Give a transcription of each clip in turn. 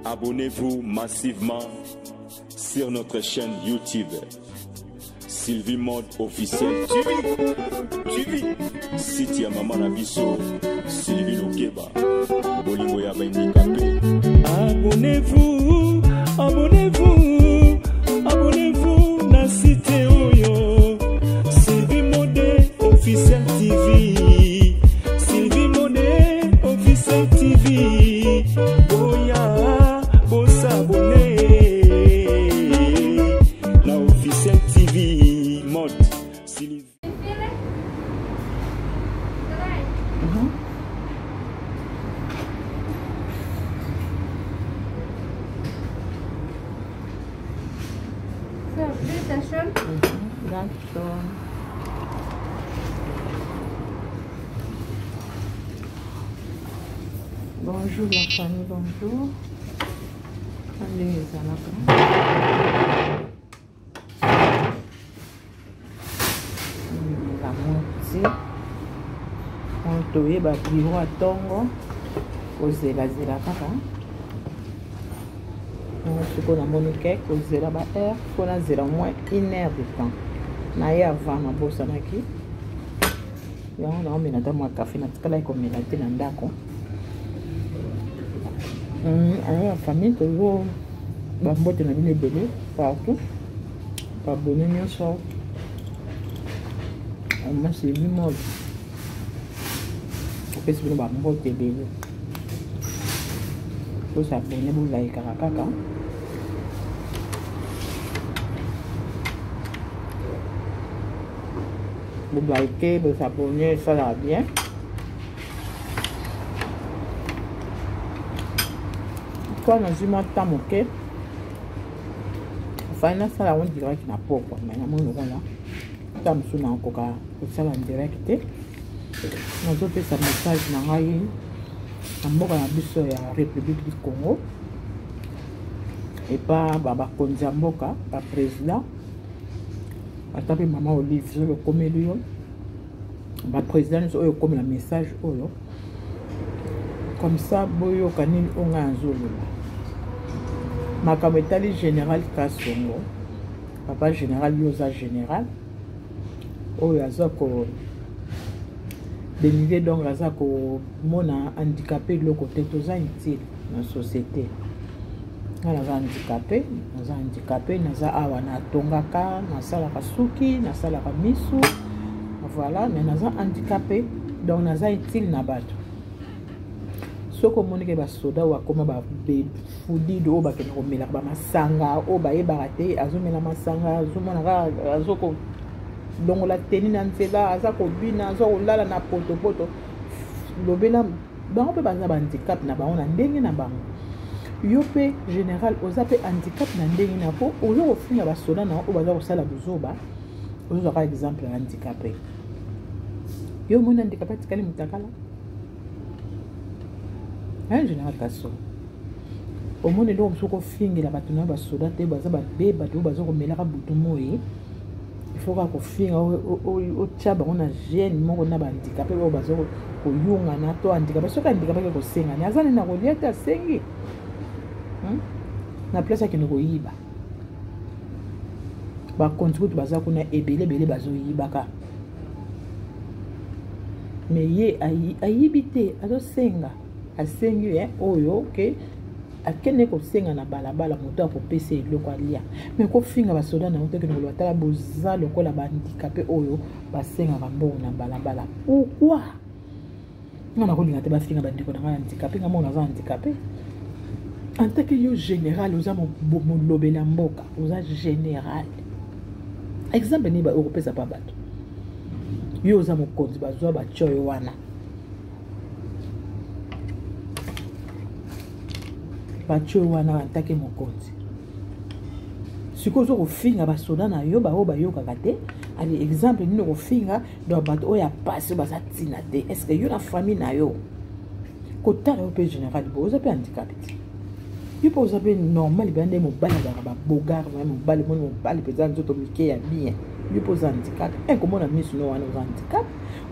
Abonnez-vous massivement sur notre chaîne YouTube. Sylvie Mode officiel TV. Siti ya Mama Nabiso, Sylvie Lukeba. Bolingo ya handicapé. Abonnez-vous, abonnez-vous, abonnez-vous na site oyo. Sylvie Mode officiel TV. Sylvie Mode officiel TV. Boya, bossa abonné. La officiel TV Mode Sylvie. Bonjour la famille, bonjour. Allez les amis. La moitié. On toye ba bureau à tongo. Ozela zela kaka. Ce qu'on a moniqué, ozela ba heure, qu'on a zela au moins 1 heure de temps. Naye avant ma bossa naki. Yango na omena ta mwa café na tikala ko mena te na ndako. La famille toujours bambote na bino ebele partout babone nyonso oma Sylvie Mode opesi bino bambote ebele bosabone bolaikaka kaka bolaike bosabone esalaka bien. Quand on a vu temps moqué, enfin ça la on dirait qu'il n'a pas quoi, mais la mon là, ça me sonne encore ça en direct. On a fait ça message na ngai, amboka na biso ya République du Congo, et pas baba konza mboka, pas président. Atape maman Olivier le comédien, ba président oyo comme la message oyo. Comme ça, boyo kanini onga nzolo. Makametali général Kasongo. Papa général Yosa général. Oyo azako dénivé donc azako mona handicapé de l'autre côté toza utile dans société. Naza handicapé, naza awa na tongaka, na sala kasuki, na sala misu. Voilà, mais naza handicapé donc naza utile na bato. Soko monike ba soda wa koma ba fudi do ba kena ko mela ba masanga o ba e barate azomela masanga azomona ka azoko dongola teni na nzela azako bina azoko lala na poto lobela bango pe baza ba handicap na bango na ndenge na bango yo pe général ozape handicap na ndenge na po ozo kofinga ba soda na o baza ko sala buzoba ozo ka exemple handicapé yo mona handicapé tikali mutakala. Un général Kasso. Au monde de l'homme, fingi la bâtonne, va soda, baza bé, bateau, baza comme la bouton. Il faut qu'on finge au tchab, on a gêne, on a handicapé, au bazo, au young, un ato handicapé, ce qu'un handicapé au sing, un azan et un reliette à sengi. Na place à qui nous yiba. Ba contrôle baza qu'on a ébélé, bazo yibaka. Mais yé a yibité, a senga. Asengi oyo ke akene ko senga na balabala moto akopesa eloko alia mais ko finga ba soda na moto ke ngolo atala boza lokola ba handicapé oyo basenga bambo na balabala pourquoi ngana ko linga te ba finga ba ndiko na handicapé ngamo na za handicapé en tant que yo général oza mo lobela mboka oza général exemple ni ba européen pa bato yo oza mo konzi ba zo ba choyo wana bacho wana atake mokonzi sikozo ko finga ba soda na yo ba yoka kate ali exemple ni ko finga do bato oya passe ba satina te est-ce que yo na famille na yo ko tala au général bo za pe handicapé yo po za pe normal bande mo bala ba bogar mo bala pe za nzoto mike ya bien yo po za handicap comment na misu no wana za handicap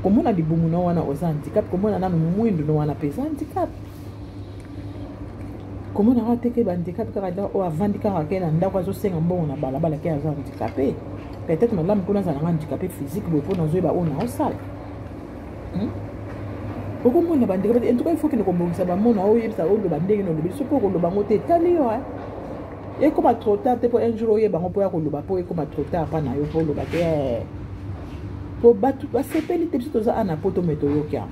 comment na dibumu no wana za handicap comment na nanu mwindu no wana pe za handicap comment on a raté handicapé car o avandi car ke na ndako azosenga mbongo na balabala ke aza handicapé peut-être madame kuna za handicapé physique bo na zoeba ona osala oko mona handicapé en tout cas il faut que nous kombongisa ba mona o yebisa o lo bandenge no lobi sopo ko lo bango te tali yo et comme trop tard te po un jour ye bango po ya ko lo ba po e comme trop tard pa na yo po lo ba te po batu ba sepeli te biso za ana poto meto yo kya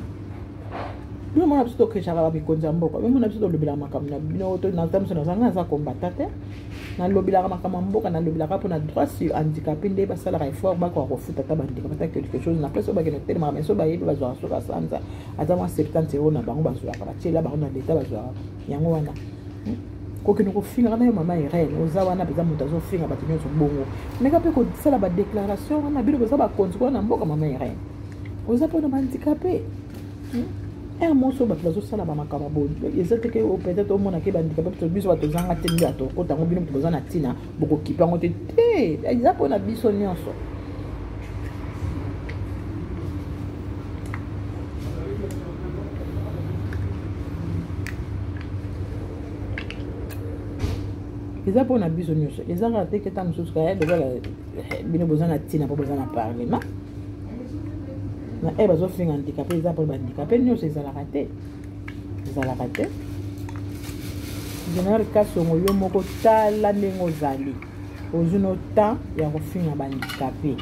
nous on a plutôt que j'avais avec Konzambo même on a plutôt le bilan makam na bino to na tamso na zanga za combatante na lo bilan makam mboka na lo bilan pour na droit sur handicapé ndé ba sala effort ba ko refuta ta bandika ba quelque chose na place ba ke no tellement mais so ba yeba ba zo so ka sanza atama 70 € na bango ba zo ka ba tshela ba na leta ba zo yango wana ko ke no ko finga na yo mama Irene oza wana peza muta zo finga ba tinyo zo bongo mais ka pe ko sala ba déclaration na bilo ba ba konzo na mboka mama Irene oza po na handicapé un morceau bato sala ba makaba bo ezate ke peut-être au mona ke bandika bato biso bato zanga tindi ato ko tango bino bato zana tina boko kipango te ezapo na biso nyonso ezapo na biso nyonso ezanga te ke tamu suska ya bino bozana tina po bozana parlement na bazo finga handicapé za pour handicapé nyonso ezalaka te général kasongo yo moko tala ndenge ozali ozuno temps ya kofinga handicapé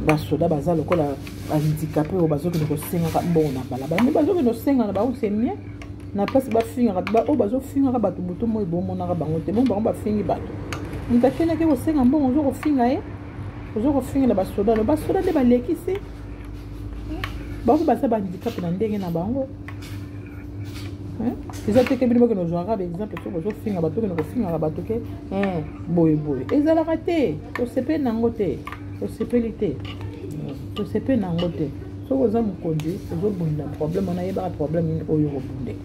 basoda baza lokola handicapé o bazokende kosengaka mbongo na balabala mais bazokende kosenga na bango c'est bien na place bafingaka o bazofingaka bato butu moi bomonaka bango te bango bafingi bato ntakendaki kosenga mbongo ozokofinga ye ozokofingela basoda nde balekisi bango basa handicapé na ndenge na bango eza te ke bino boke nozwaka baexemple so bozofinga bato ke nokofingaka bato ke boye ezalaka te tosepeli nango te tosepeli nango te soki oza mokonzi ozobundela problème wana yebaka problème nini oyo kobunde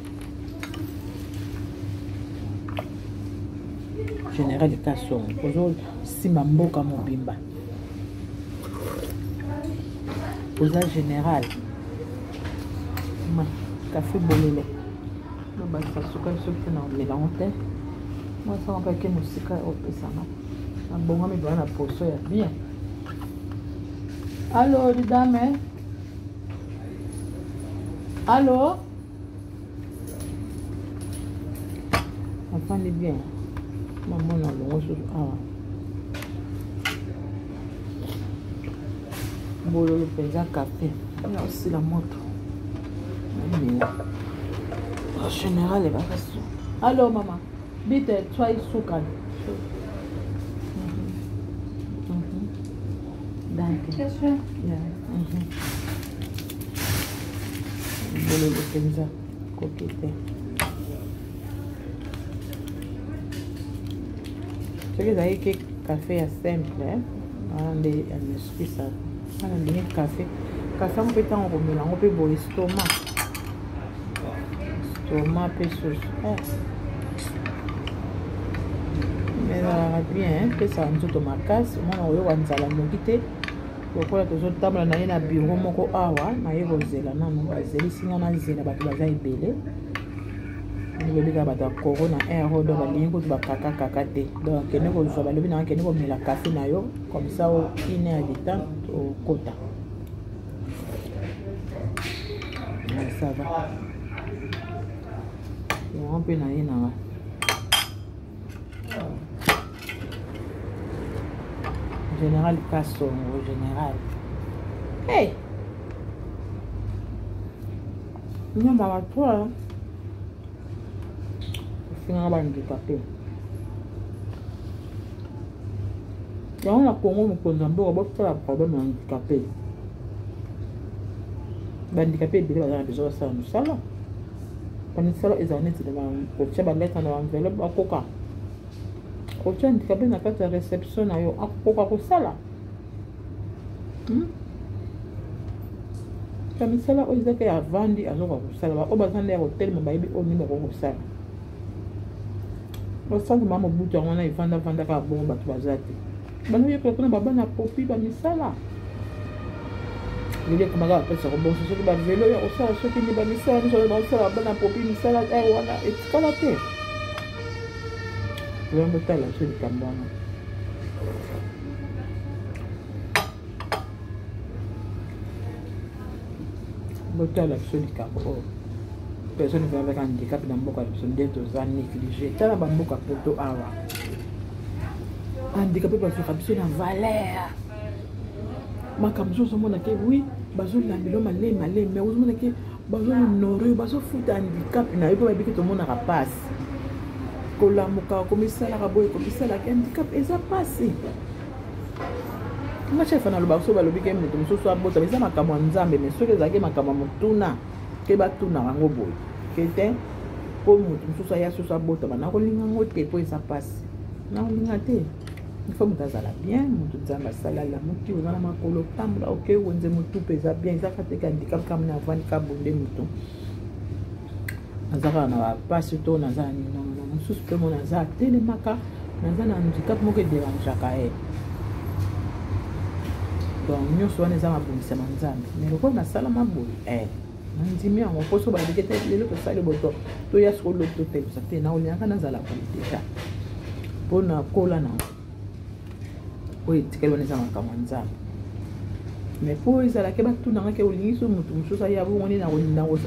général Kasongo ozosimba mboka mobimba oza général café bololo no basasuka soki na omelango te mwasanga mpe ake mosika opesanga na bongo mibala na poso ya bien allo didame allo afandi bien mamona longo susu awa bololo mpenza café na osila moto général ebakaso allo mama bite twai sukani danke bololo mpenza koki te soki ezali ke café ya simple wana nde ya misui sa wana ndenge café yango mpe ntango komela yango mpe boye stoma mpe susu ezalaka bien pesaka nzoto makasi omona koyoka nzala noki te lokola tozotambola na ye na biro moko awa naye kozela nano bazelisinga na nzela bato baza ebele lobi kaka bato bakoro na aero donc balingi kutu bakakakaka te donc akende kozwa balobi na akende komela kafe na yo comme ça o 1 heure de temps okota ça va yango mpe na ye nanga général Kasongo général nyamba batwa ofingaka bandikape yango na Congo mokonzi ya mboka bosala problème ya handicapé bandikape ebele baza na besoin basala mosala banisala ezala neti kotia baletre na baenveloppe bakoka kotia handicapé na kati ya réception na yo akokoka kosala misala oyo ezaka ya vandi azoka kosala baoyo baza nde ya kotelema bayebi oyo nini bako kosala basantu mama mobutu yango wana evandavanda kaka bongo bato baza te bana oyokola kuna babana popi bamisala leli ekomaka bapesa kobonso soki bavelo ya kosala soki nde bamisala nyonso basala babana popi misala wana etikala te Lambo tala biso likambo wana. Botala biso likambo oyo. Personne qui avec handicap dans beaucoup de personnes d'être négligées. Tala bamboka poto awa. Handicapé parce que biso na valeur. Makamzo so mona ke oui, bazo na bilo malé mais ozo mona ke bazo honorer, bazo futa handicap na yo ba biki to mona ka passe. Kola muka komisala ka boy komisala ka handicap eza passé. Nga chef na lo baso ba lobi ke mutu muso so abota mais ça makamwa nzambe mais soki ezaki makamwa mutuna. Ke batuna bango boy kete po mutu mususu ya susu abota bana kolinga ngo te po eza pasi na kolinga te il faut mutazala bien mutu nzamba salala mutu wana makolo tambula ok wenze mutu peza bien eza kateka handicap kama na vani ka bonde mutu azaka na pasi to na za ni non mususu pe mona za telemaka na za na handicap moko dérange ka e donc nyonso wana eza mabongisa manzambe mais lokola na sala maboy ndimi yango poso balekete lelo tosali boto to ya solo to te te na olianga nazala ko déjà pona kola na oyi tikelo neza makamwa nzambe mais po ezala ke batuna ngake olingi so mutu mususa ya bongoni na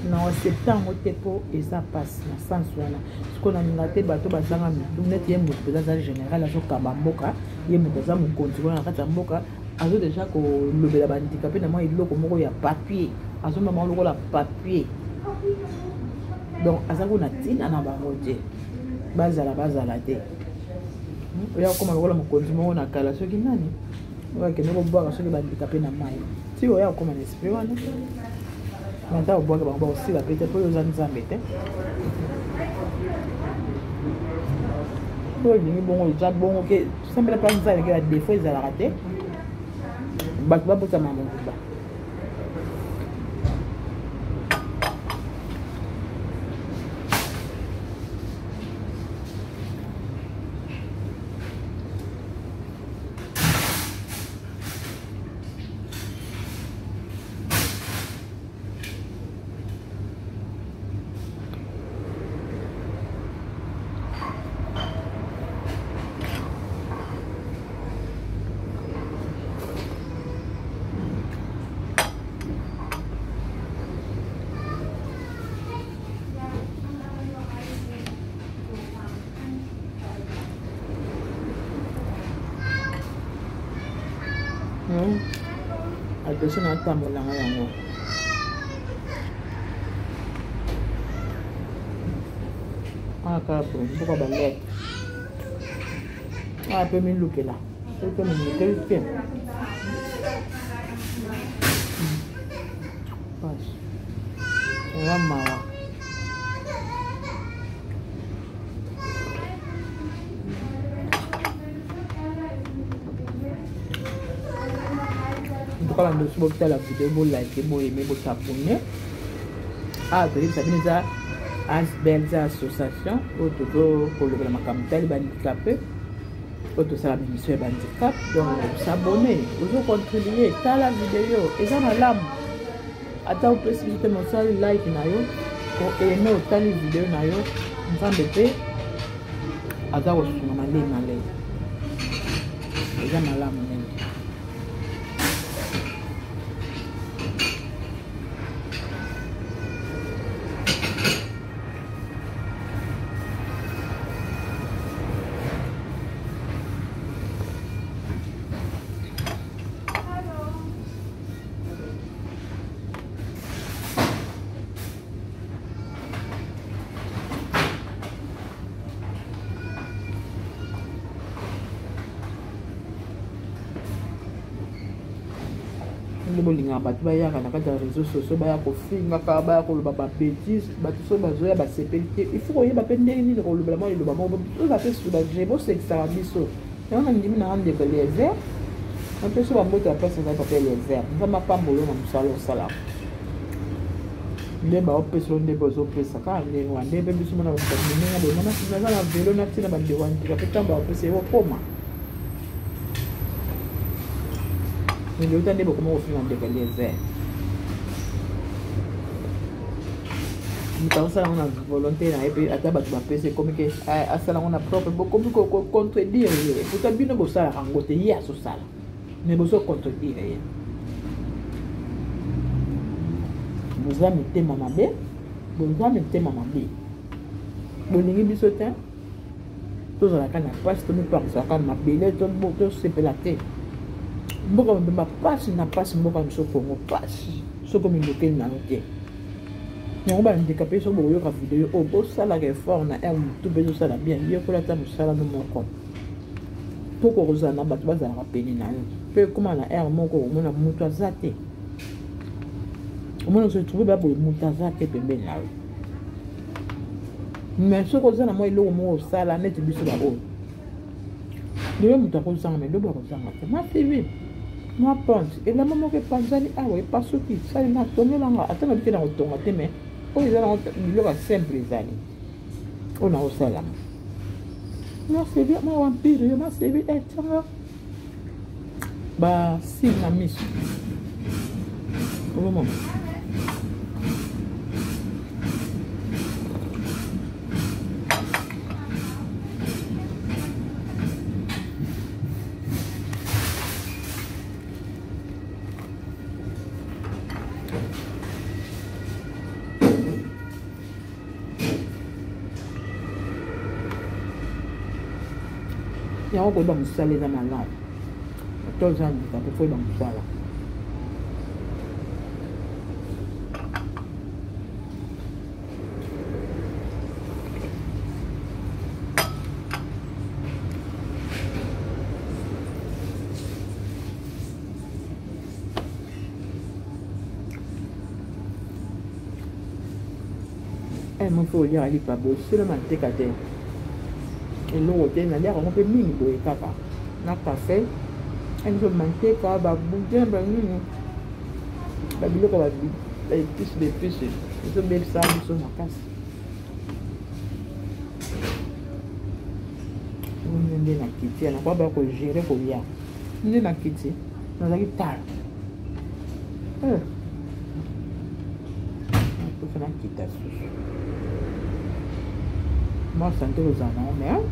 na septembre te po eza passe na sens wana siko na ngate bato bazanga mitu net ye mutu za général azo kamba mboka ye mutu za mukonzi wana kata mboka azo déjà ko lobela ba handicapé na moi iloko moko ya papier azo mama lokola papier donc azako na tina na bango te bazala te oya koma lokola mokonzi moko na kala soki nani wakende kobwaka soki bandikape na mai ti oya koma na esprit wana manta obwaka bango bakosila pe te po oyo oza nzambe te oyo olingi bongo eza bongo ke tosambela mpa nzambe ke badefo ezalaka te bato babotama mokuba attention na tambolanga yango aka po mboka balek pe milukela pe milukela pe pas mawa Quand on doit faire la vidéo, vous likez, vous aimez, vous abonnez. Ah, vous savez, ça, Asbel, ça association, autour pour le macametel, handicapé, autour ça la mission handicap. Donc, vous s'abonnez, vous contribuez, t'as la vidéo, et ça, ma lame. Attends, vous pouvez visiter mon site, like, pour aimer autant les vidéos, vous embêtez. Attends, vous m'allez, et ça, ma lame. bolinga bato bayaka na kati ya réseaux sociaux baya kofingaka baya koloba babétise bato so bazoya basepeli te il faut koyeba mpe ndenge nini kolobela mwa liloba moko oza mpe soulage bosekisaka biso yango na ndimi na randeko lever mpe so bamboto ya place ezali pape lever nzamba pambolo na mosala osalaka nde baopeselo nde bozopesa kaka ndenge wa nde mpe biso mona baminenga bonana naza na velo natina bandeko andika mpe ntango baopesa ekokoma ndio utande bokoma kofinga ndeko lever asala ngo na volonté na ye mpe ata bato bapesa ekomi ke asala ngo na propre bokomi kocontredire ye pourtant bino bosalaka yango te ye azosala mais bozocontredire ye boza mitema mabe bolingi biso te tozalaka na pasi tomipakisaka mabele tosepela te mboka mobemba pasi na pasi mboka miso kongo pasi soko milokeli na yo te yango bandikape so bokoyoka video oyo bosalaka effort na aire motu mpe ezosala bien yekola ata mosala no moko mpo kokozala na bato bazalaka pene na yo mpe ekóma na aire moko omona moto aza te omona osetrouve baboye moto aza te pembeni na yo mais soki oza na mwa eloko moko osala neti biso baoyo lelo moto akozanga mai lobo akozanga te mafivi mwa ponte elamba moko epanzani awa epasuki sali natongolanga ata na bike na kotonga te mai oyo eza nango biloko ya simple ezali oyo na kosalama masevi mawampire yo masevi etanga basile na miso omomoma yango koyeba mosala eza malamu toza ndika mpe foyeba mosala mofo oliaka lipa bosila mateka te eloko te naliaka ngo mpe mingi boye kaka na kafe aniso manteka babudin banini babiloko baepice bepice ezobebisa biso makasi nde na kiti anakoa ba kogere kolia nde na kiti nazalaki tala tofe na kita susu moi santé kozala nango mais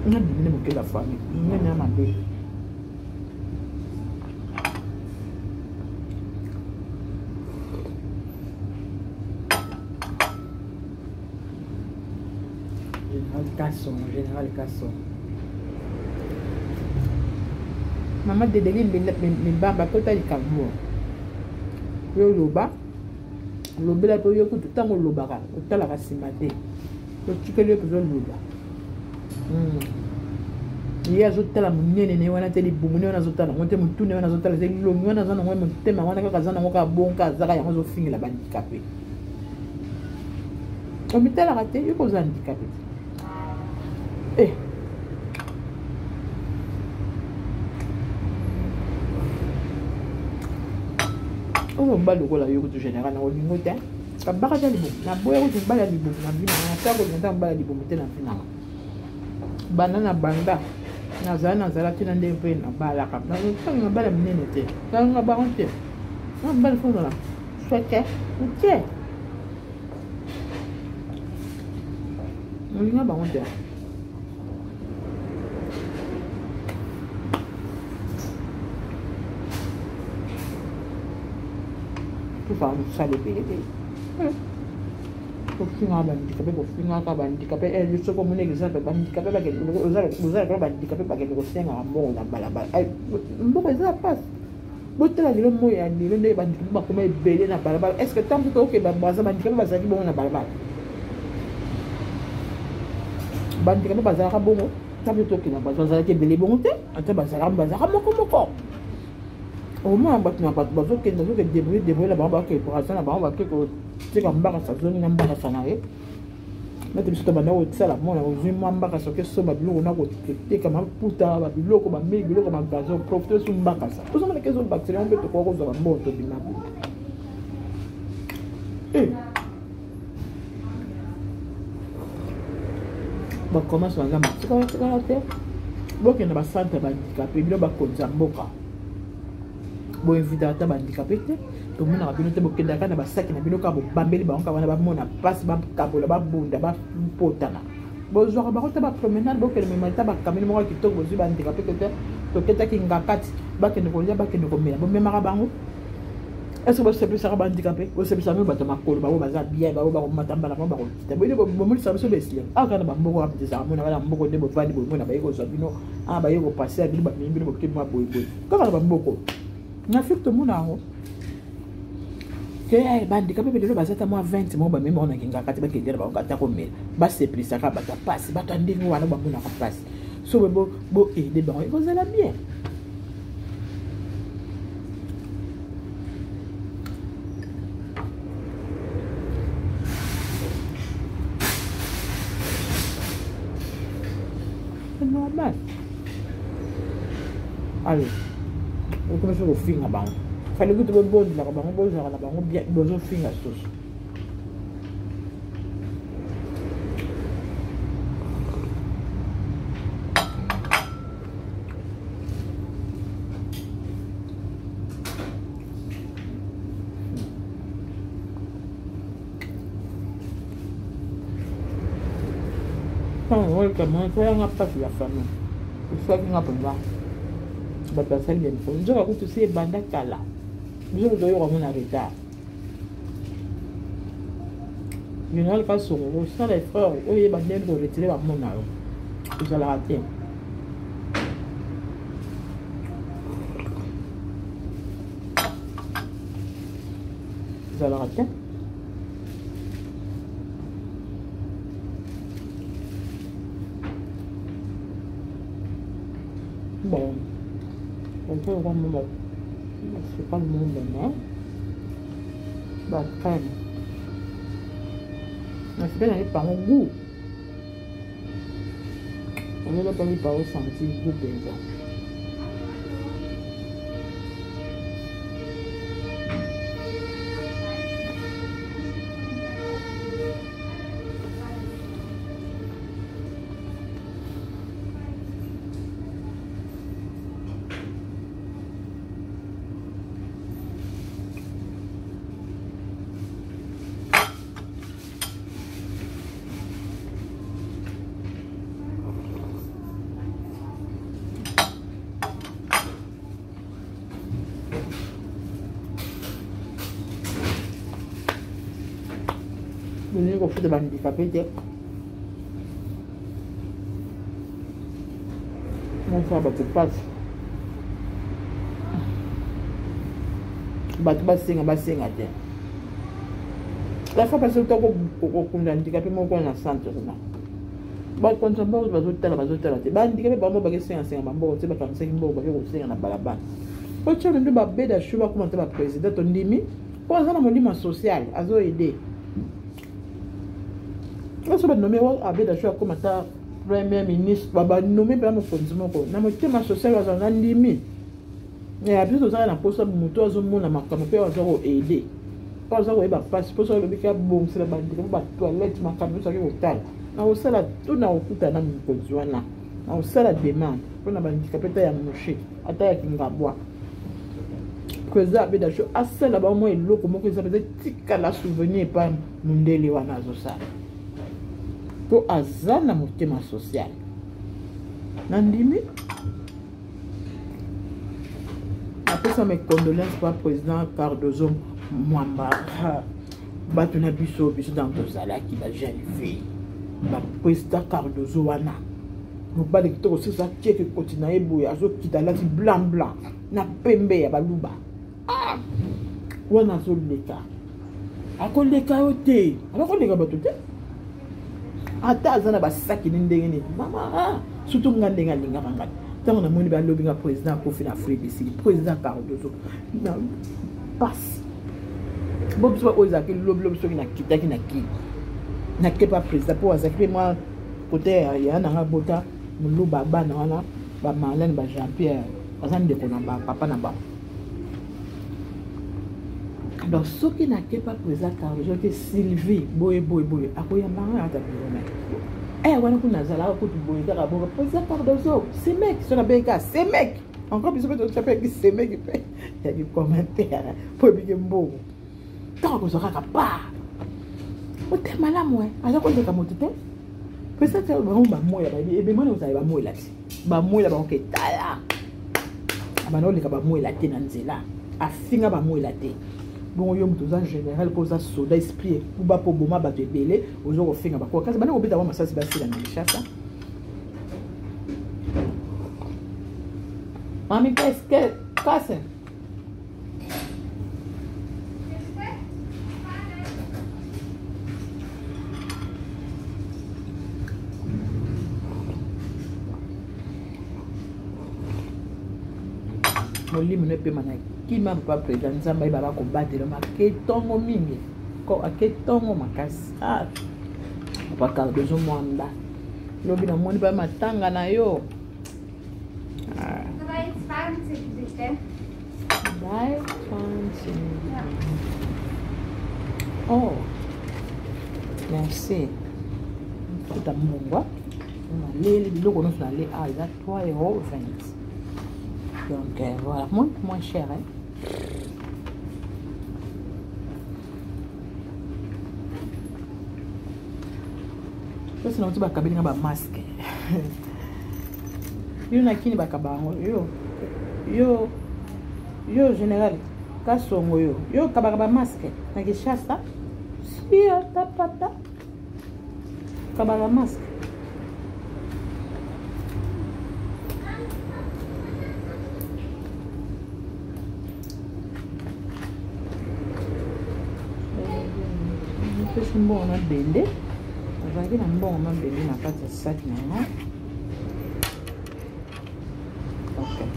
nga bimine moke la famille ngene ya mabe général Kasson mama dedeli mibamba kota likambo yo loba lobela mpe yo kutu ntango olobaka otalaka nsima te otikeli yo mpenza oloba ye azotala monene na ye wana te libumu ne wana azotala yango te motune wana azotala te lilomi wana aza nango motema wana kaka aza nango kaka bonka azaka yango azofingela bandikape omitalaka te yo koza handikape te oyo mobali lokola yo kutu général na olingo te kabaka ta libumu naboya kutu mobali ya libumu na vinanga natako linata mobali ya libumu te na vinanga banda na banda nazala tina nde mpe nabalaka natangi mobali ya minene te talanga bango te na mobali fozala swete otie olinga bango te tofaa mosala ebelebele kofingaka bandikape kofingaka bandikape soko omoni exemple bandikape ozalakala bandikape bakende kosengaka mbongo na balabala mbongo eza pasi botala lelo moi ya lelo nde bandikape bakoma ebele na balabala est ce que ntango soki okeba baza bandikape bazalaki bongo na balabala bandikape bazalaka bongo ntango soki okenda bazalaki ebele bongo te ata bazalaka moko au moins bato na bato bazokende soki débrouille na bango bake opération na bango bake kotika mbakasa zoni na mbakasa na ye nete biso to banda kosala mona ozwi mwa mbakasa okesomba biloko na koteka maputa babiloko bamili biloko magazo profite so mbakasa ozomona kezo bactérie mpe tokoka kozwa bambongo tobima bakomase baza matikatikala te bokenda bacentre bandikape bino bakonza mboka boinvita ata bandikape te to mona bino te bokenda kana ba saki na bino ka bo bambeli ba onka wana ba mona passe ba kabola ba bunda ba potana bozwa ba kota ba promenade bokele memata ba kamini mo ki to bozwi ba ndika pe to keta ki ngakati ba kende ko lia ba kende ko mela bo memaka bango. Est-ce que vous savez ça va handicapé? Vous savez ça me battre ma colle, bah vous bazar bien, bah vous bah matamba la bah vous. T'as vu le moment ça me sauve ici. Ah quand bah beaucoup rapide ça, mon avait beaucoup de bonnes vannes, mon avait eu ça bino. Ah bah il va passer à bah mi bino qui moi boy boy. Quand bah beaucoup. Na fait tout mon aho. Que ay bah handicapé peut-être bah ça moi 20 moi bah même on a kinga kati ba kidira ba kata ko mel. Bah c'est plus ça ka bah ta passe, bah ta ndingo wana bah mon a passe. So bo aider bah il va bien. Normal. Allez, on commence au fin à bang. Fallait que tu me bonnes là, on va jouer à la banque, bien besoin fin à sauce. Comment tu as un pas la famille? Il faut qu'il y ait un peu de la personne bien. Je vais vous dire banda kala. Je vais vous dire comment on a retard. Je n'ai pas son rôle. Ça les frères, oui, ils vont retirer à mon âge. Vous allez rater. Vous allez rater. Bon, on peut vraiment, c'est pas le monde maintenant. Bah, crème. Mais c'est bien d'aller par mon goût. On ne va pas aller par au senti goût déjà. Ini kok sudah banding handicapé dia. Mon frère batu pas. Batu basinga dia. La fois passée toi ko kunda handicapé mo ko na centre na. Ba kontra ba bazotala te. Ba handicapé ba mo ba ke singa mambo te ba kamse kimbo ba ke ko singa na balabala. Ko tsholo ndo ba beda shuba ko monte ba président to ndimi. Ko za na molimo social azo aider. Je vais nommer comme premier ministre, je vais nommer pour mon fondement. Je vais nommer social dans un limite. Et après, je vais poster mon moto, je vais aider. Pas ça, je vais passer pour ça, le bica bon, c'est la bande, je vais toilette, ma caméra, ça va être na osala tout na okuta na mkonzi wana. Na osala demande. Pour na bandicapé ta ya moché, ata ya kingabwa. Kweza beda sho asala ba mo eloko moko ça peut tika la souvenir pa mundeli wana azosala. To azana motema social nandimi après ça mes condoléances pour le président Cardozo Mwamba batu na biso dans tozala ki ba jeune fille ba président Cardozo wana mo ba de kitoko ça qui que continue eboya azo kitala ti blanc na pembe ya baluba wana zo leka akoleka yote abakoleka bato te ata azana basaki ndenge ni mama surtout ngande ngalinga ngati tango na moni ba lobby nga président Kofi na Afrique ici président Cardozo na passe bob so ozaki lobby so na kitaki na kepa président pour azaki moi côté ya na ngabota muluba bana wana ba Marlène ba Jean-Pierre azan de kona ba papa na ba. Donc, ce qui n'a pas président Cardozo, c'est Sylvie, boy, akoya mara ata bilona. Wana kuna zala ko tu boy ka bo président Cardozo, c'est mec, sur la beka, c'est mec. Encore plus que tu s'appelle qui c'est mec. ya bi commentaire po bi mbo ta ko zoka ka pa o te malamu aza ko ndeka moto te pesa te ba moya ba bi e be mona uzali ba moya lati ba moya ba ke tala abana oleka ba moya lati na nzela afinga ba moya lati bon yo mutu za général ko za soda esprit ku ba po boma ba te belé ozo ko finga ba ko kasi bana ko beta wa masasi ba sila na chassa. Mami, qu'est-ce que casse? Molimo ne pe mana kima papa président nzamba baba ko batela maketongo mingi ko aketongo makasi papa ka bezo mwanda lobi na moni ba matanga na yo. Oh, merci. Tout à mon les logos nous allés à 3,20 €. Donc voilà, moins cher. Hein? C'est notre petit cabine à masque. Yo na kini bakabango yo général kasongo yo kabaka masque na kishasa sio tapata kabaka masque pesi mbongo na bende azalaki na mbongo na bende na kati ya saki na yango. Okay.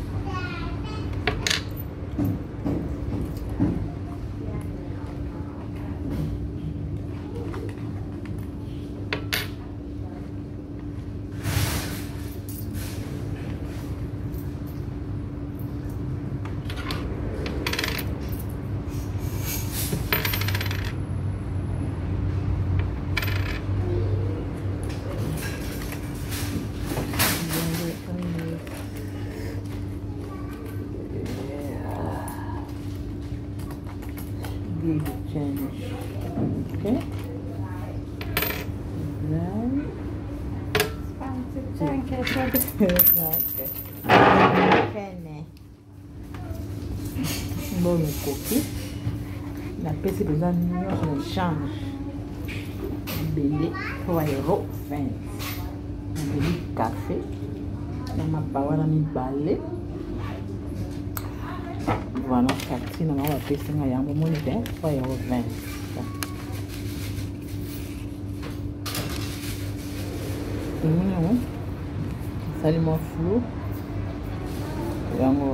Bon, coquille. La peste de la nuit, on change. Belé, 3,20 €. Un belé café. On m'a pas mis balai. Voilà, café, on va peste, on a un moment de 3,20 €. Salement flou. Yango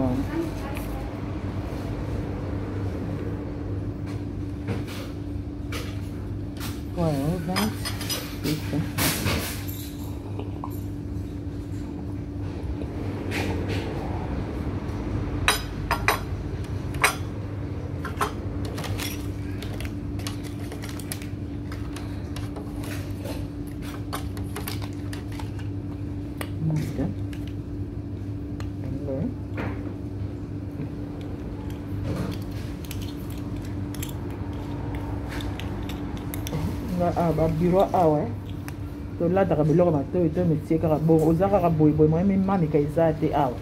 babiro awa tolataka biloko matoyo to métier kaka bon oza kaka boyeboye moye mimanika eza te awa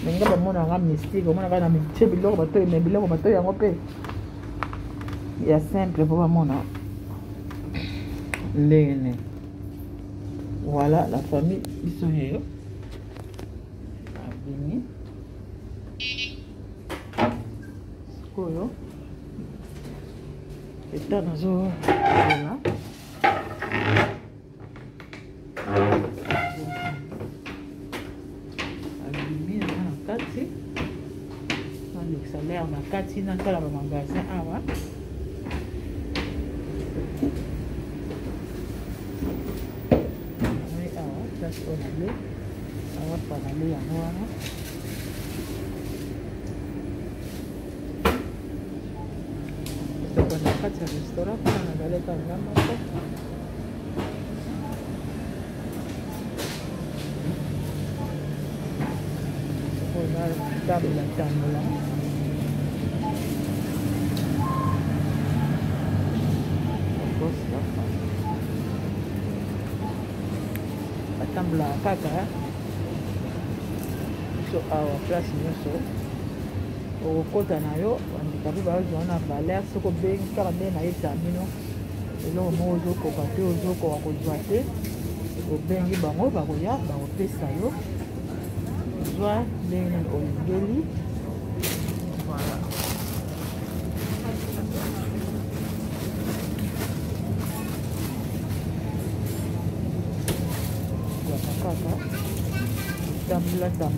me nga bamonaka mystique omonaka na métier biloko matoyo me biloko matoyo yango mpe ya simple mpo bamona ndenge voilà la famille biso yeyo abimi sikoyo eta nazo voilà abimi na kati alexalaire na kati natala ba magasin awa awa place onale awa panale yango wana na kati ya restaurant mpona na baleka ngamako tambola batambola kaka biso awa place nyonso okokota na yo bandikape bazwa na valeur soki obengi kaka ndenge nayebisa bino eloko moko ozokoka te ozokoka kozwa te obengi bango bakoya bakopesa yo ozwa ndenge nini olingeli. Voilà. Kaka tambola ata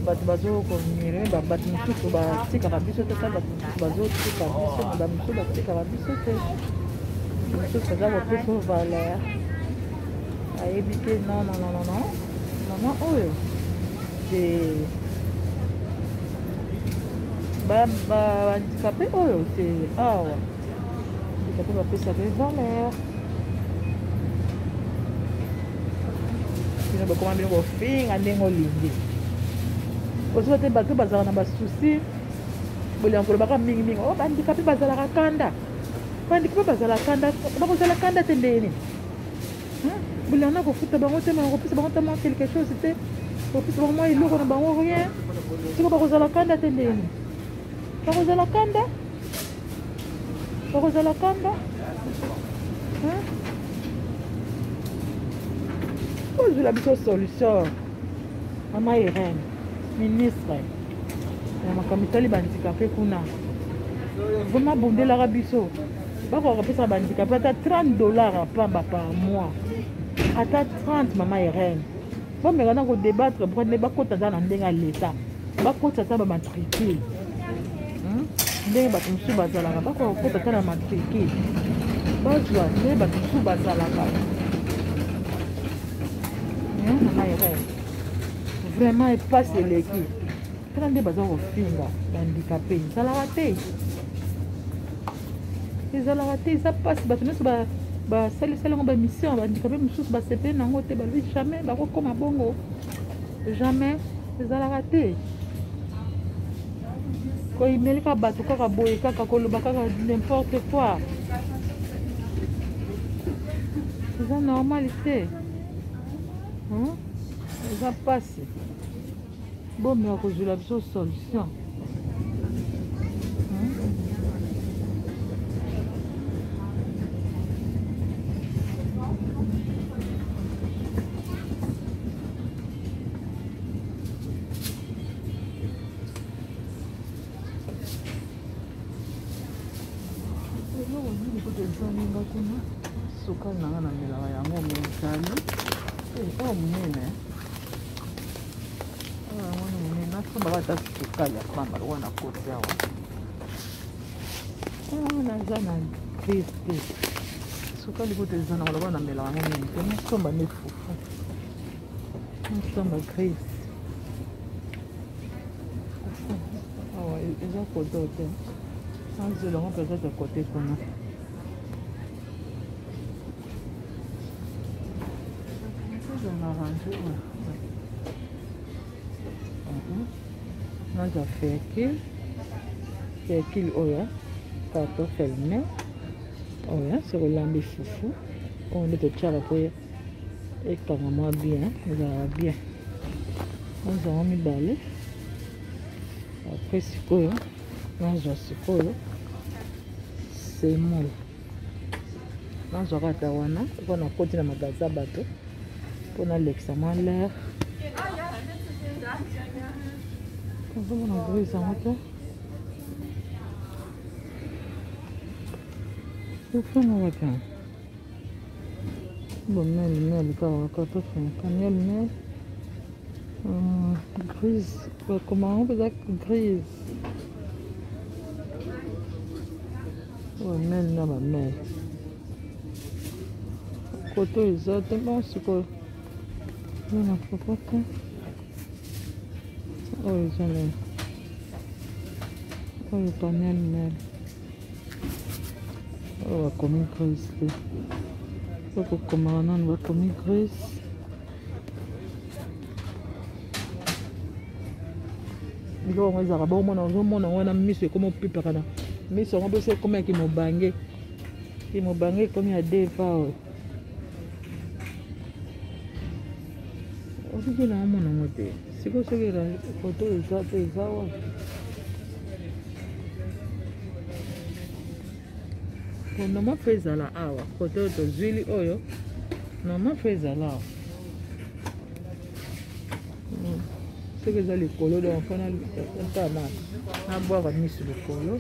bato bazokomire bato mosusu batikaka biso te ata bato mosusu bazotika biso na bamisusu batikaka biso te mosusu aza kopesa valeur ayebi te non mama oyo bandikape oyo te awa bandikape bapesaka valeur bino bakoma bino kofinga ndenge olingi ozoba te bato bazalaka na basusi bolinga kolobaka mingimingi o bandikape bazalaka kanda bandikape bazalaka kanda bakozala kanda te ndeni bolinga na kofuta bango te kopesa bango te mwa quelque chose te kopesa bango mwa eloko na bango rien siko bakozala kanda te ndeni bakozala kanda ozwila biso solution mama Irene ministre ya makambo etali bandikape kuna vraimen bundelaka biso bakoka kopesa bandikape ata $30 pamba par mois ata 30 mama Irene bomeka na kodébattre pourquoi nde bakota za na ndenge ya leta bakota ata bamatricule ndenge bato mosusu bazalaka bakoka kokota ata na matricule bazwa nde bato mosusu bazalaka mama Irene vraiment epasi eleki tala nde baza kofinga bandikape ezalaka te eza pasi bato nyonso basalisala yango bamission bandikape mosusu basepeli nango te balobi jamais bakokoma bongo jamais ezalaka te koyimeli kaka bato kaka boye kaka koloba kaka n'importe quoi eza normal te eza pasi bomeka kozwela biso solution ezaninga kuna sukali nanga na melaka yango mezali oyo monene wana monene nasomba kata sukali ya pamba wana kote awa naza na crise te sukali kote eza na wala wana melaka yango mingi te nasomba ne fufu nasomba crise awa eza kote te nazela yango mpenza te kote kuna naza ferkile oyo carton ferme oyo sokolambi fufu oyo nde totyaka po ekanga mwa bien ezalaka bien nazango mibale apres sikoyo nazwa sikoyo semol nazwaka ata wana mpona koti na magaza bato mpona lekisa mwa l'air nazomona grise yango te ofanga wata bomel kaka tofankamel grise bakoma yango mpenza grise bamel na bamel koto eza te bon sikoyo na popote oyo eza na oyo pamel oyo bakomi grise te oyo kokomaka nano bakomi grise biloko yango ezalaka bomona ozomona yango wana miso ekomi opipaka na miso yango mpe se ekomi yaki mobange ekomi ya deva oyo soki naomona ngo te sikoyo soki foto eza pe eza wa noma mpe ezala awa foto oyo tozwili oyo noma mpe ezala awa soki eza likolo donc mpona nabwaka miso likolo.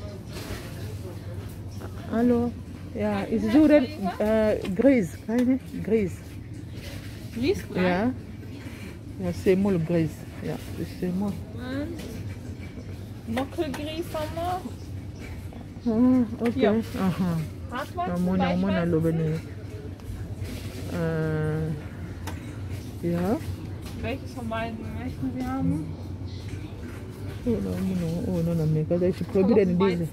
Alors ja, is Juren grise, keine grise. Grise, Ja, ja, semol grise. Ja, is semol. Mokkelgris allemaal. Ah, oké. Ja. Aha. Mona lobene. Ja. Beetje van beide meisjes die hebben. Oh, no, mega. Ich probiere diese.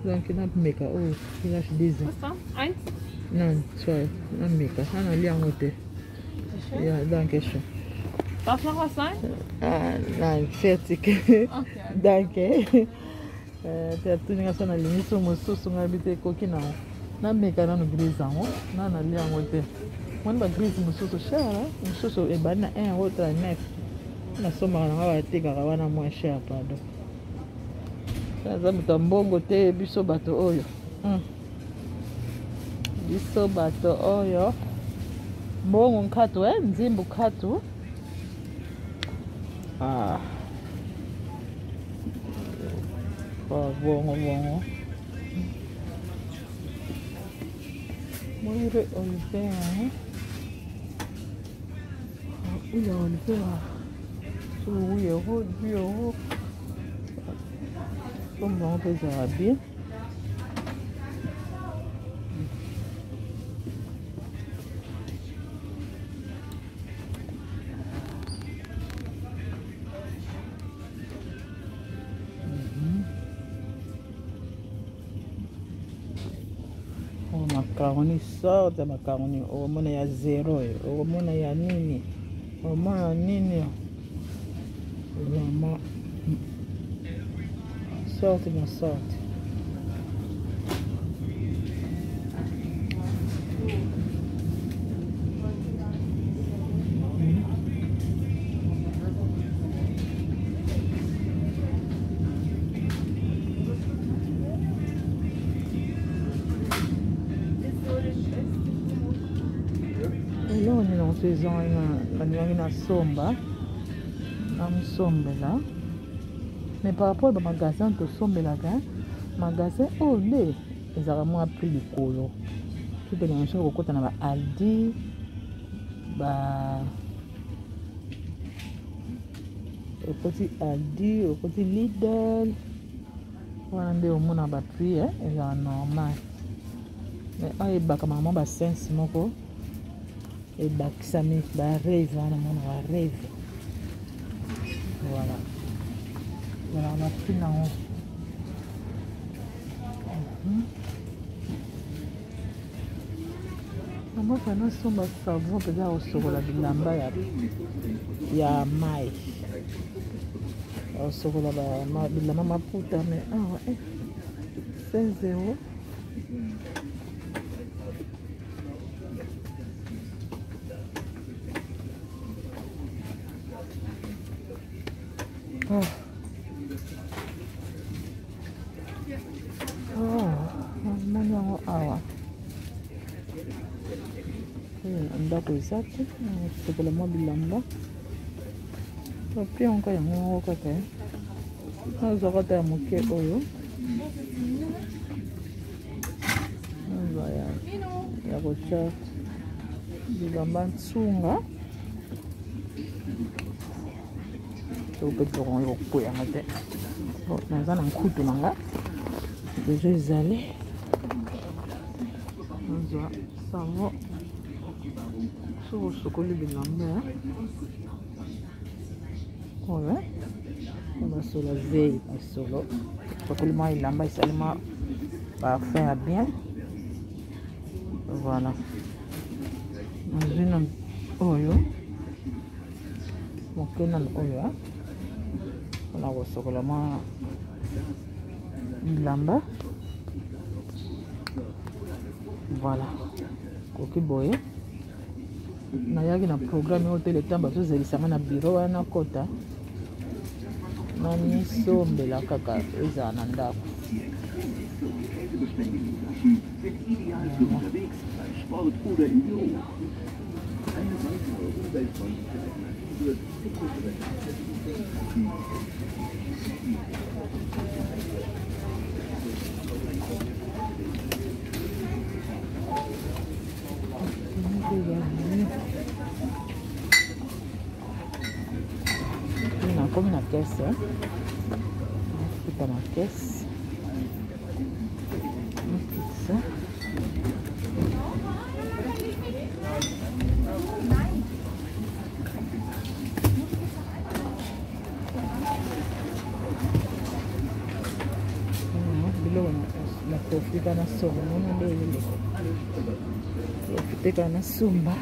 Danke, not mega. Oh, vielleicht diese. Was dan? Eins? Nein, zwei. Not mega. Ana liangote. Ja, danke schön. Darf noch was sein? Nein, fertig. Okay. Danke. Tuninga sana limiso mosusu ngabite koki na na meka na no grise ango na na liangote. Mwana ba grise mosusu cher, mosusu ebana 1,39 na soma na wa tekaka wana moins cher pardon. Saza mbongo te biso bato oyo. Biso bato oyo. Mbongo nkatu nzimbu katu. Ah. Bongo. Muore olivera. Ila olivera. So yo. Comme on peut bien. Macaroni sort ya macaroni omona ya 0 omona ya nini omona nini mama sorte na sorte saison ina na somba na musombela mais par rapport au magasin to sombelaka magasin oh ne ezaka mwa prix likolo tu peux les choses kokota na ba Aldi ba okoti Aldi okoti Lidl wana nde omona ba prix ezaka normal mais ayebaka mama ba sense moko et bakisami ba rêve wana mona ba rêve voilà on a pris nango mama kana somba savon peza osokola bilamba ya mai osokola bilamba maputa mais awa 5 €. Moni yango awa ndako eza te sokola mwa bilamba papier yango yango moko kaka nazwaka ta ya moke oyo ya kotia bilamba nsunga peut-être qu'on va couper en fait bon dans un coup de manga déjà ezali ça va sur sokoli bilamba ouais on va sur la veille solo sokoli ma ilamba isalima parfait à bien voilà imagine oyo mokenan oyo on a kosokola mwa bilamba voilà koki boye nayaki na programme oyo te le temps bazozelisanga na biro wana kota namisombela kaka ezala na ndako. Nakomi na kese nafuta na kese napikisa biloko na profita na somba nona ndeyele profiteka na somba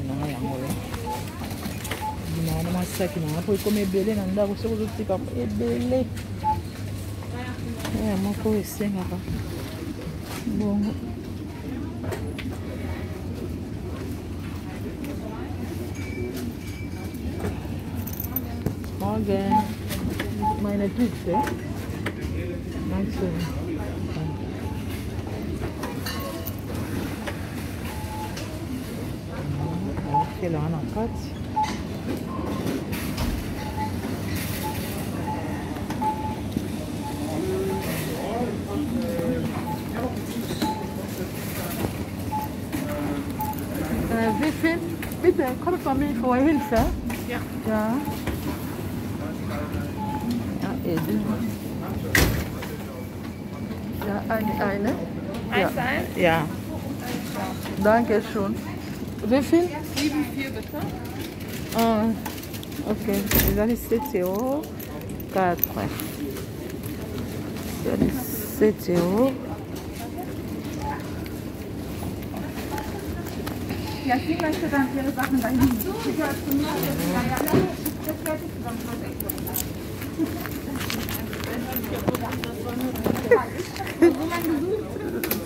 nanga yango binawana masaki nanga po ekomi ebele na ndako soki ozotika ebele ya moko esengaka bongo okay meine Tüte meinst du là on a 4 wie viel bitte kommt von mir vor Hilfe ja ja ja eine ja ja danke schön. Wie viel? 7,4 bitte. Ah, ok. Les années 7 €. 4. Les années 7 €. Ja, sie möchte dann ihre Sachen bei Ihnen. Sie gehört zu mir. Das werde ich zusammen.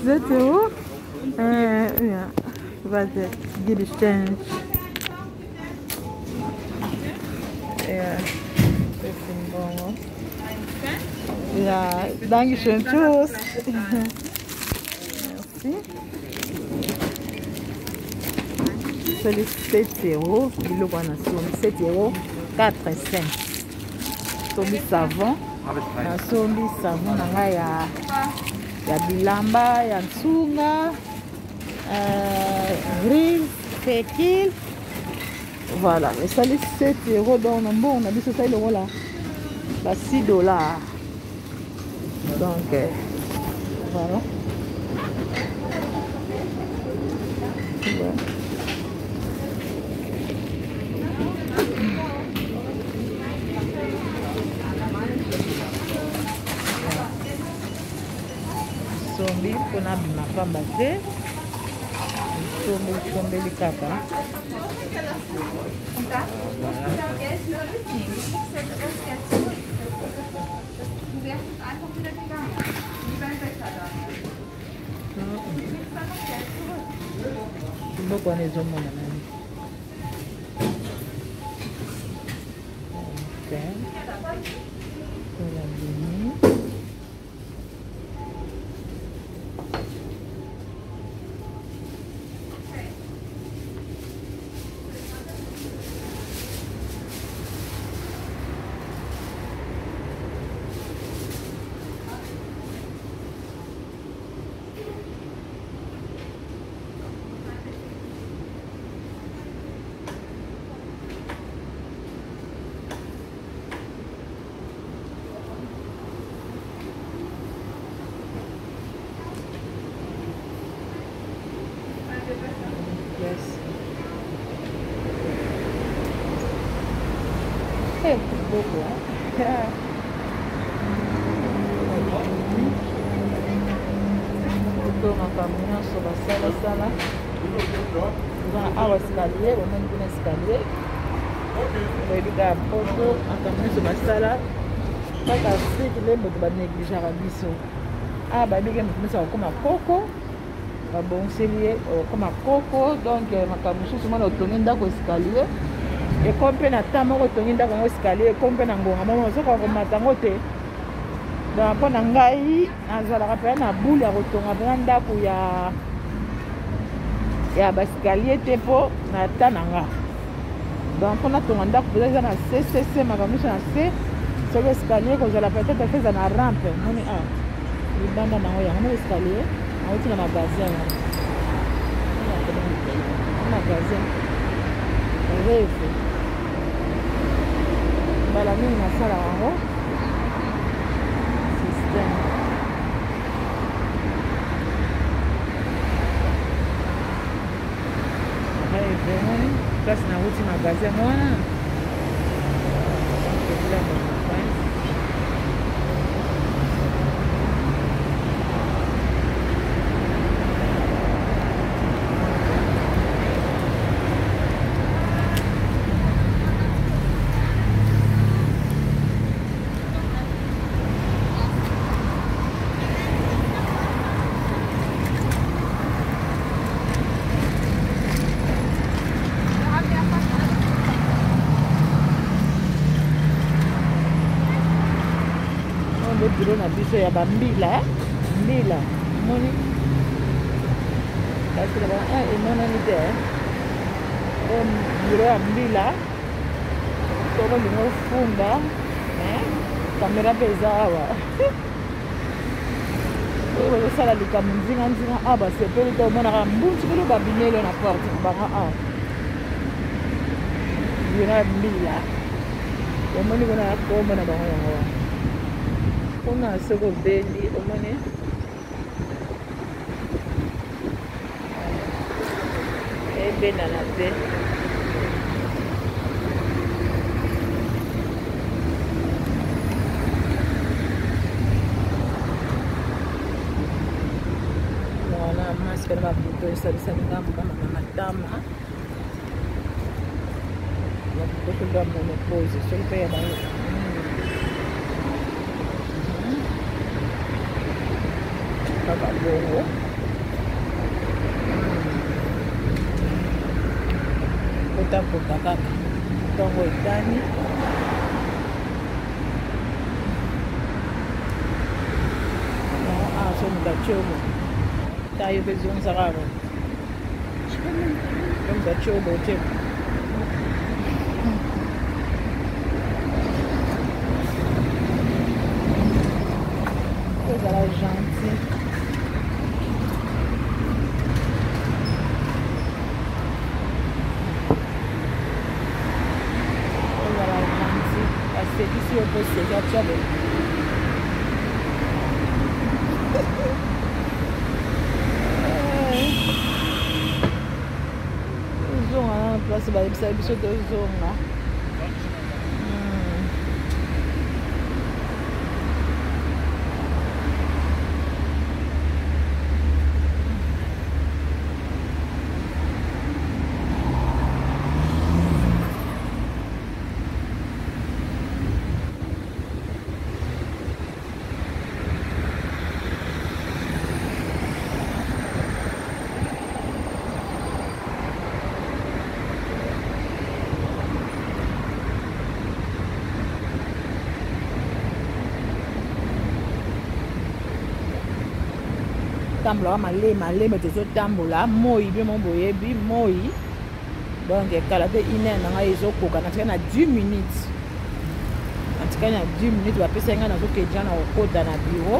7 €? Ja. Warte, give it change. Ja, bisschen bon. Ja, danke schön. Tschüss. Merci. C'est 7 €. Il y a 7 € 4 cents. Sombi savon. Sombi savon nanga ya bilamba ya nsunga. Gris, fécile. Voilà, mais ça les 7 € dans le bon, on a dit que ça il est là. Bah 6 $. Donc voilà. Ouais. Sombi pour abima pamba te. Sombeli kaka. Mboko wana ezomona nani. Okay. Beaucoup, hein? Makambo sur la salle. On a un escalier, on a une escalier. oyebi kaka poto makambo nyonso basala kaka afrique nde moto banegligeaka biso awa babike moto nyonso akokoma koko babongiseli ye okoma koko donc makambo mosusu mwana otongi ndako escalier eko mpe na temps moko otongi ndako yango escalier eko mpe na ngonga moko soki akomata yango te donc mpo na ngai nazalaka mpenza na bule ya kotonga mpenza ndako ya baescalier te mpo na ta na nga donc mpo natonga ndako mpenza eza na ccc makambo nyonso na se soki escalier kozala peut-être afe eza na rampe moni a libanda nango yango na escalier nauti na magasin magasin reve mbala mingi nasala yango système reve moni place nauti magasin mwana biro na biso ya bambila mbila moni kasi na ba emonani te biro ya mbila toko lingo funda kamera mpe eza awa oyo bazosala likambo nzinga awa basepeli te omonaka mbunti pelo babinelo na porte banga awa biro ya mbila omoni kuna yakombo na bango yango wana kuna soko bendi omone ebenda na te wana maske na babuto esalisalinga mama na matama babuto soda monopose soki mpe ya bango kaka bongo kotakota kaka ntongo etani so mudachiobo tayo mpe zonzakaka yo mudachiobo te ezala gentil asekisi yo mpo seka tiabe ozonga na place bayebisa biso tozonga tambola malema tozotambola moi bie mo boyebi moi donc kala te ine na ngai ezokoka natika na 10 minutes natika na 10 minutes bapesa ngai nazokeja na kokota na biro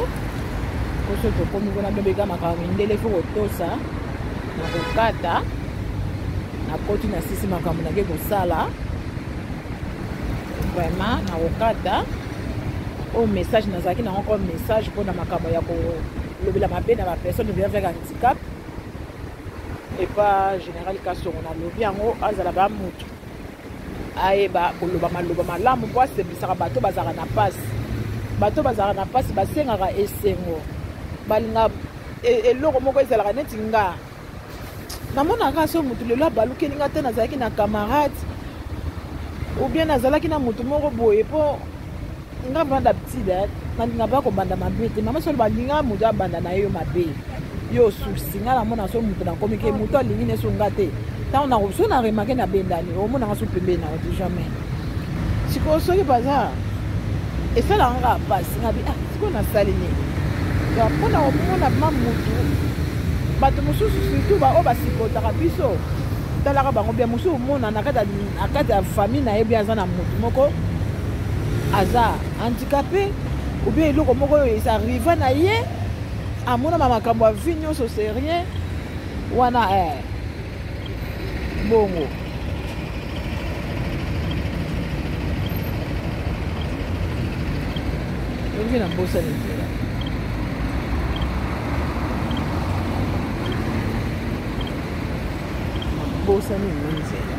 koso tokomi kuna bebeka makambo ndele fo kotosa na kokata na koti na sisi makambo nake kosala vraiment na kokata o message nazalaki nango comme message mpona makambo ya lobela mabe na bapersone vient avec handicap et pas général kasongo na lobi yango azala bamutu ayeba koloba maloba malamu mpo asemblisaka bato bazalaka na mpasi basengaka esengo balinga eloko moko ezalaka neti nga namonaka so mutu lelo abalukeli nga te nazalaki na camarade ou bien nazalaki na motu moko boye po nga banda petite nalinga ba ko banda mabe te mama solo balinga motu abanda na yo mabe yo susi nga na mona so motu na komi ke motu alingi ne so ngate tant na so na remarqué na bendani o mona nga so pembe na o jamais siko soki baza esala nga pasi nga bi siko na salini donc mpona omona ma motu bato mosusu surtout bao basikotaka biso talaka bango bien mosusu omona na kati ya famille na ye bien aza na motu moko aza handicapé ou bien eloko moko oyo esariva na ye amona makambo ya vie nyonso c'est rien wana bongo olingi na mbosa nzela mbosa ningo nzela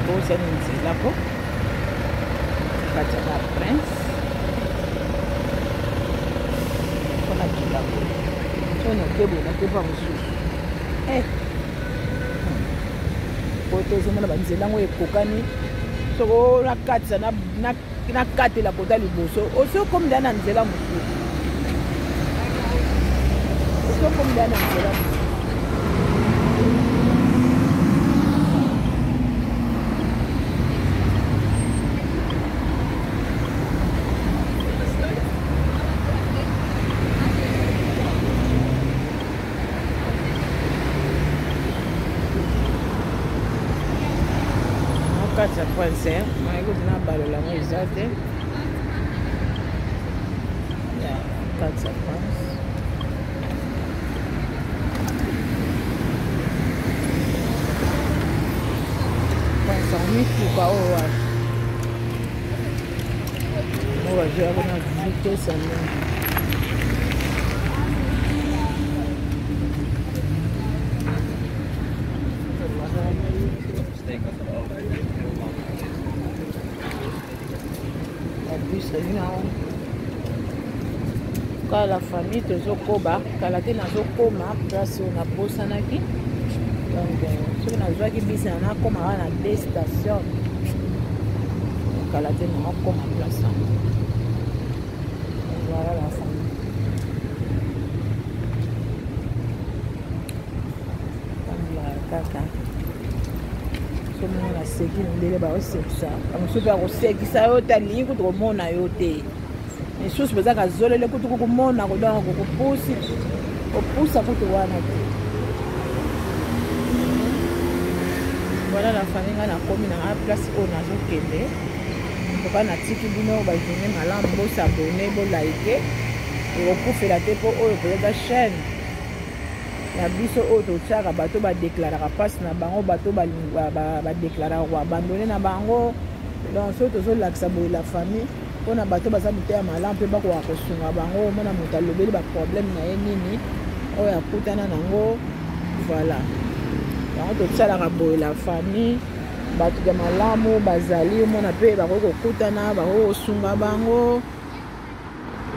mbosa ni nzela po kati ya ba prince mpona kilabo so nakeboye nakepa mosusu po tozomona banzela yango ekokani soko nakatisa nakatela kota liboso osokomida na nzela mosusu osokomida na nzela mosusu kati ya prince maikozi na balolango eza te ya kati ya prince prince amituka oyo wana mo bazoyako na vitese mingi kala famille tozokoba kala te nazokoma place oyo nabosanaki donc soki nazwaki bisi na nakoma wana na 2 station kala te nakoma place yango voilà la famille kaka somona naseki ndele baosekisa bamosusu mpe akosekisa yo te alingi kutu komona yo te misusu bezaka zolele kutu kukumona kodanga kukupusi opusa kutu wana te voilà la famille nga nakomi nanga place oyo nazokende toka natiki bino bajourne malamu bosabone bolaike ekokufela te mpo oyo koyeba chaîne ya biso oyo totiaka bato badeklaraka mpasi na bango bato badeklaraka koabandone na bango donc soki tozolakisa boye la famille mpona bato baza biteya malamu mpe bakoka kosunga bango omona moto alobeli baproblème na ye nini oyo akutana nango voilà yango totialaka boye la famille bato ya malamu bazali omona mpe bakoki kokutana bakoki kosunga bango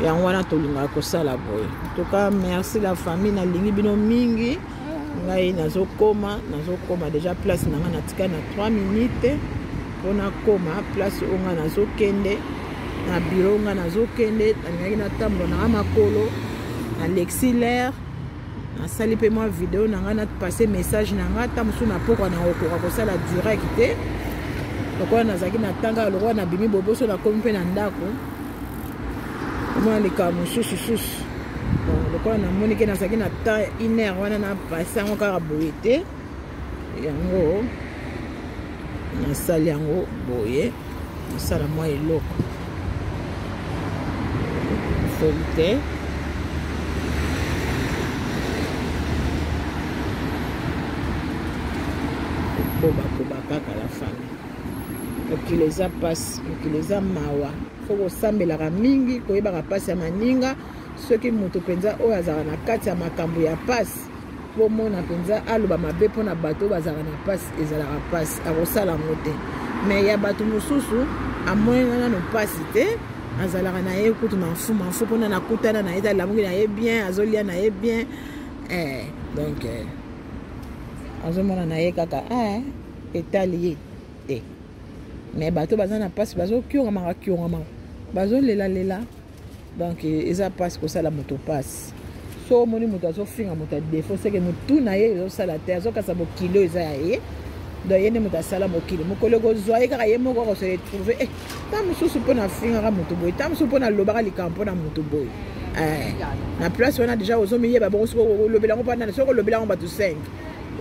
yango wana tolingaka kosala boye toka merci la famille nalingi bino mingi ngai nazokoma déjà place nanga natika na 3 minutes mpona koma place oyo nga nazokende na bureau nga nazokende nalingaki natambola nanga makolo na lexilaire nasali mpe mwa video nanga napasse message nanga ta mosusu napokwa na okoka kosala direct te lokola nazalaki natanga lokola nabimi boboso nakomi mpe na ndako omona likaa mosusu lokola namoni ke nazalaki na temps 1 heure wana napase yango kaka boye te yango nasali yango boye nasala mwa eloko foli te kobakoba kaka la famille mokili eza mpasi mokili eza mawa fo kosambelaka mingi koyebaka mpasi ya maninga soki moto mpenza oyo azalaka na kati ya makambo ya mpasi pomona mpenza aloba mabe mpona bato oyo bazalaka na mpasi ezalaka mpasi akosala yango te me ya bato mosusu amoni nano mpasi te azalaka na ye kutu manfu mpona nakutana na ye talamuki na ye bien azolia na ye bien donc azomona na ye kaka etali ye te mais bato baza na mpasi bazokiongamaka bazolela donc eza mpasi kosala moto mpasi so omoni moto azofinga moto adefo seke motu na ye ezosala te azokasa mokilo eza ya ye donc ye nde moto asala mokili mokolo kozwa ye kaka ye moko akose retrouve ta mosusu mpo na fingaka moto boye ta mosusu mpo na lobaka likambo mpo na moto boye na place wana deja ozomiyeba bongo soki olobelango mpa nani soki olobelango bato 5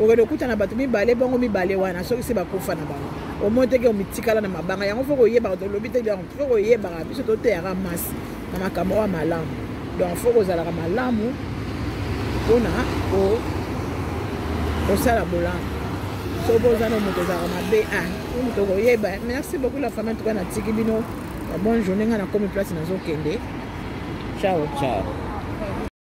okende okutana bato mibale bongo mibale wana soki se bakufa na bango omoi teke omitikala na mabanga yango fo koyebaka tolobi te fo koyebaka biso toteyaka masi na makambo wa malamu donc fo kozalaka malamu mpona kosala bolamu so boza na moto ozalaka mabe moto koyeba. Merci beaucoup la famille en tout cas na tiki bino bonne journée nga na komi place nazokende ciao ciao.